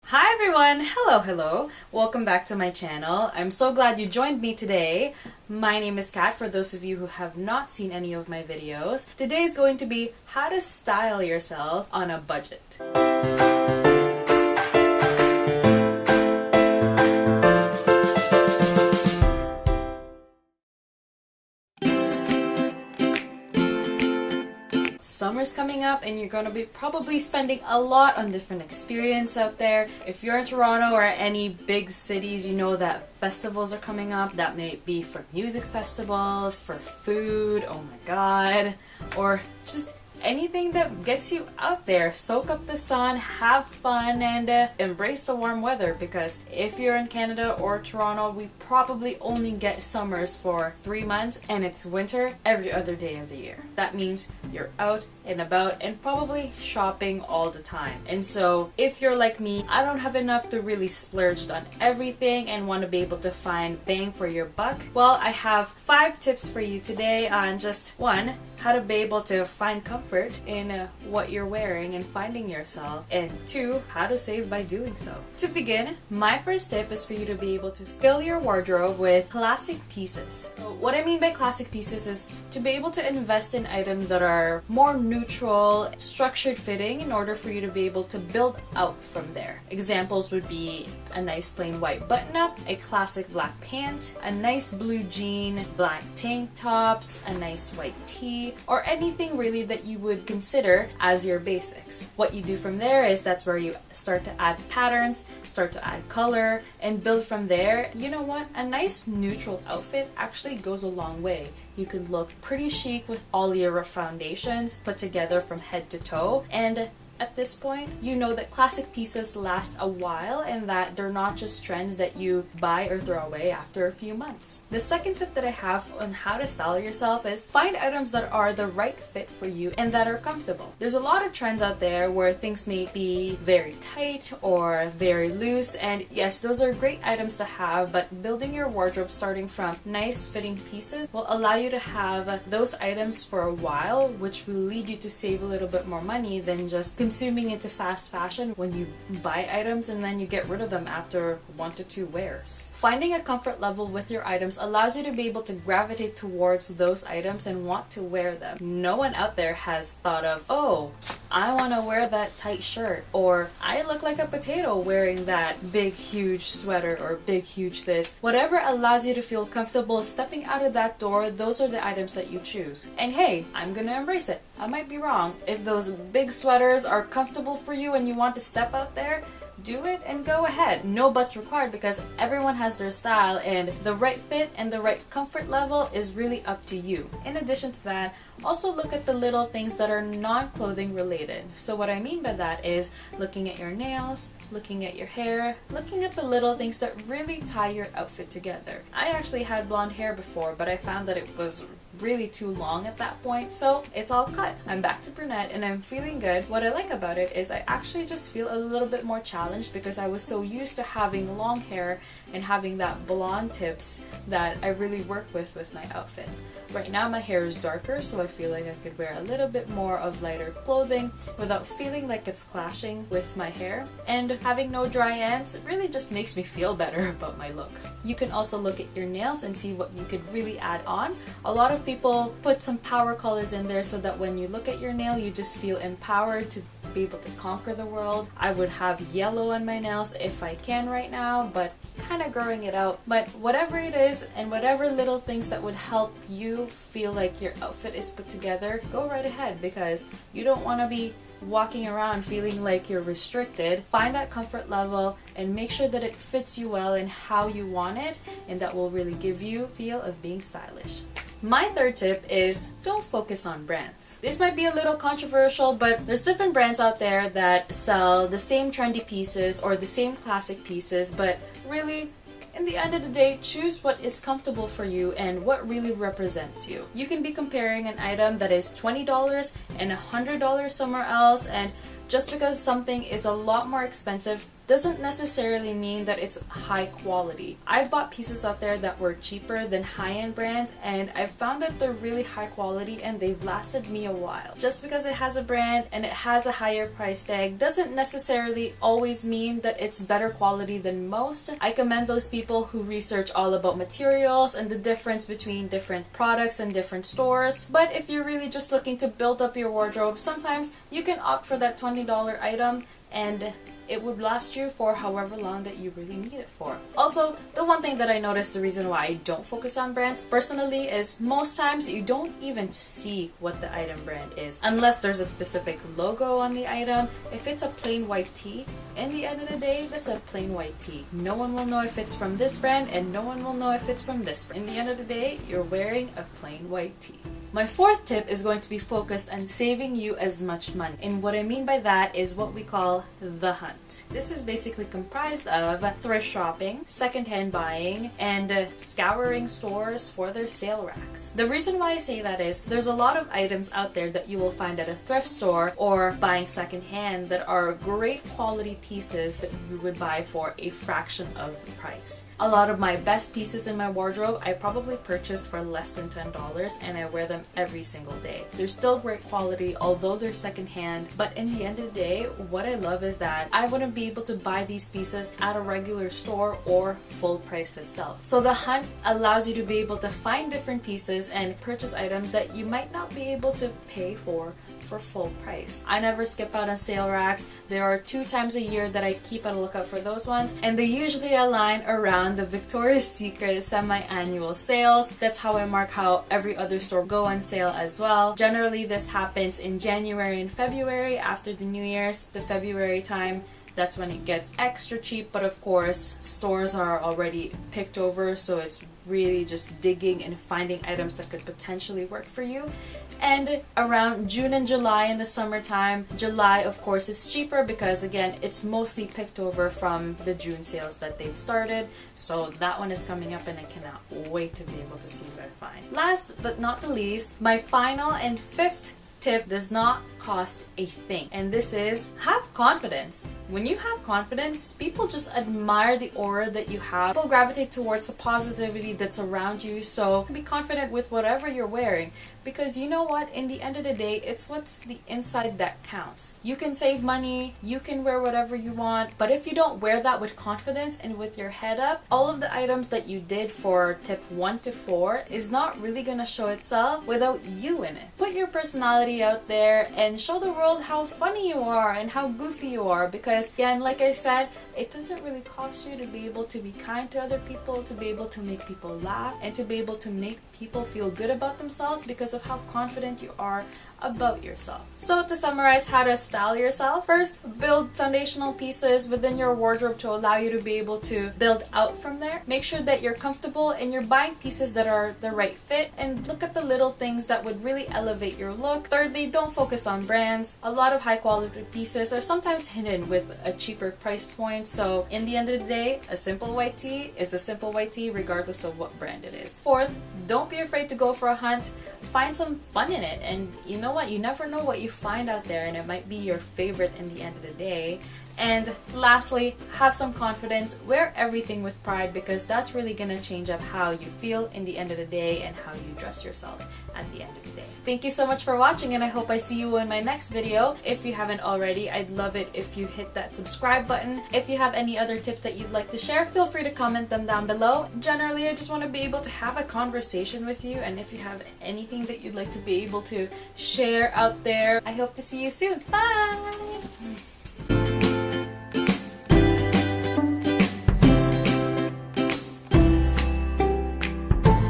Hi everyone! Hello! Welcome back to my channel. I'm so glad you joined me today. My name is Kat, for those of you who have not seen any of my videos. Today is going to be how to style yourself on a budget. Summer's coming up and you're going to be probably spending a lot on different experience out there. If you're in Toronto or any big cities, you know that festivals are coming up. That may be for music festivals, for food, oh my god, or just anything that gets you out there. Soak up the sun, have fun, and embrace the warm weather, because if you're in Canada or Toronto, we probably only get summers for 3 months and it's winter every other day of the year. That means you're out and about and probably shopping all the time. And so if you're like me, I don't have enough to really splurge on everything and want to be able to find bang for your buck. Well, I have 5 tips for you today on just 1, how to be able to find comfort in what you're wearing and finding yourself, and 2, how to save by doing so. To begin, my first tip is for you to be able to fill your wardrobe with classic pieces. So what I mean by classic pieces is to be able to invest in items that are more neutral, structured fitting in order for you to be able to build out from there. Examples would be a nice plain white button-up, a classic black pant, a nice blue jean, black tank tops, a nice white tee, or anything really that you would consider as your basics. What you do from there is that's where you start to add patterns, start to add color, and build from there. You know what? A nice neutral outfit actually goes a long way. You can look pretty chic with all your foundations put together from head to toe, and at this point, you know that classic pieces last a while and that they're not just trends that you buy or throw away after a few months. The second tip that I have on how to style yourself is find items that are the right fit for you and that are comfortable. There's a lot of trends out there where things may be very tight or very loose, and yes, those are great items to have, but building your wardrobe starting from nice fitting pieces will allow you to have those items for a while, which will lead you to save a little bit more money than just consuming into fast fashion when you buy items and then you get rid of them after 1 to 2 wears. Finding a comfort level with your items allows you to be able to gravitate towards those items and want to wear them. No one out there has thought of, oh, I want to wear that tight shirt, or I look like a potato wearing that big huge sweater, or big huge this. Whatever allows you to feel comfortable stepping out of that door, those are the items that you choose. And hey, I'm gonna embrace it. I might be wrong. If those big sweaters are comfortable for you and you want to step out there, do it and go ahead. No buts required, because everyone has their style and the right fit and the right comfort level is really up to you. In addition to that, also look at the little things that are non-clothing related. So what I mean by that is looking at your nails, looking at your hair, looking at the little things that really tie your outfit together. I actually had blonde hair before, but I found that it was really too long at that point, so it's all cut. I'm back to brunette and I'm feeling good. What I like about it is I actually just feel a little bit more challenged, because I was so used to having long hair and having that blonde tips that I really work with my outfits. Right now my hair is darker, so I feel like I could wear a little bit more of lighter clothing without feeling like it's clashing with my hair. And having no dry ends really just makes me feel better about my look. You can also look at your nails and see what you could really add on. A lot of people put some power colors in there so that when you look at your nail, you just feel empowered to be able to conquer the world. I would have yellow on my nails if I can right now, but kind of growing it out. But whatever it is, and whatever little things that would help you feel like your outfit is put together, go right ahead, because you don't want to be walking around feeling like you're restricted. Find that comfort level and make sure that it fits you well and how you want it, and that will really give you a feel of being stylish. My third tip is don't focus on brands. This might be a little controversial, but there's different brands out there that sell the same trendy pieces or the same classic pieces, but really, in the end of the day, choose what is comfortable for you and what really represents you. You can be comparing an item that is $20 and $100 somewhere else, and Just because something is a lot more expensive doesn't necessarily mean that it's high quality. I've bought pieces out there that were cheaper than high-end brands, and I've found that they're really high quality and they've lasted me a while. Just because it has a brand and it has a higher price tag doesn't necessarily always mean that it's better quality than most. I commend those people who research all about materials and the difference between different products and different stores. But if you're really just looking to build up your wardrobe, sometimes you can opt for that $20 item and it would last you for however long that you really need it for. Also, the one thing that I noticed, the reason why I don't focus on brands personally, is most times you don't even see what the item brand is unless there's a specific logo on the item. If it's a plain white tee, in the end of the day, that's a plain white tee. No one will know if it's from this brand and no one will know if it's from this brand. In the end of the day, you're wearing a plain white tee. My fourth tip is going to be focused on saving you as much money. And what I mean by that is what we call the hunt. This is basically comprised of thrift shopping, secondhand buying, and scouring stores for their sale racks. The reason why I say that is there's a lot of items out there that you will find at a thrift store or buying secondhand that are great quality pieces that you would buy for a fraction of the price. A lot of my best pieces in my wardrobe I probably purchased for less than $10 and I wear them every single day. They're still great quality although they're secondhand, but in the end of the day, what I love is that I wouldn't be able to buy these pieces at a regular store or full price itself. So the hunt allows you to be able to find different pieces and purchase items that you might not be able to pay for full price. I never skip out on sale racks. There are 2 times a year that I keep a lookout for those ones, and they usually align around the Victoria's Secret semi-annual sales. That's how I mark how every other store go on sale as well. Generally, this happens in January and February after the New Year's. The February time, that's when it gets extra cheap, but of course, stores are already picked over, so it's really just digging and finding items that could potentially work for you. And around June and July in the summertime, July of course is cheaper because again it's mostly picked over from the June sales that they've started, so that one is coming up and I cannot wait to be able to see what I find. Last but not the least, my final and 5th tip does not cost a thing, and this is have confidence. When you have confidence, people just admire the aura that you have. People gravitate towards the positivity that's around you, so be confident with whatever you're wearing, because you know what, in the end of the day, it's what's the inside that counts. You can save money, you can wear whatever you want, but if you don't wear that with confidence and with your head up, all of the items that you did for tip 1 to 4 is not really gonna show itself without you in it. Put your personality out there and show the world how funny you are and how goofy you are, because again, like I said, it doesn't really cost you to be able to be kind to other people, to be able to make people laugh, and to be able to make people feel good about themselves because of how confident you are about yourself. So to summarize how to style yourself, first, build foundational pieces within your wardrobe to allow you to be able to build out from there. Make sure that you're comfortable and you're buying pieces that are the right fit, and look at the little things that would really elevate your look. Thirdly, don't focus on brands. A lot of high quality pieces are sometimes hidden with a cheaper price point, so in the end of the day, a simple white tee is a simple white tee regardless of what brand it is. Fourth, don't be afraid to go for a hunt. Find some fun in it, and you know what, you never know what you find out there, and it might be your favorite in the end of the day. And lastly, have some confidence. Wear everything with pride, because that's really gonna change up how you feel in the end of the day and how you dress yourself at the end of the day. Thank you so much for watching, and I hope I see you in my next video. If you haven't already, I'd love it if you hit that subscribe button. If you have any other tips that you'd like to share, feel free to comment them down below. Generally, I just want to be able to have a conversation with you, and if you have anything that you'd like to be able to share out there, I hope to see you soon. Bye!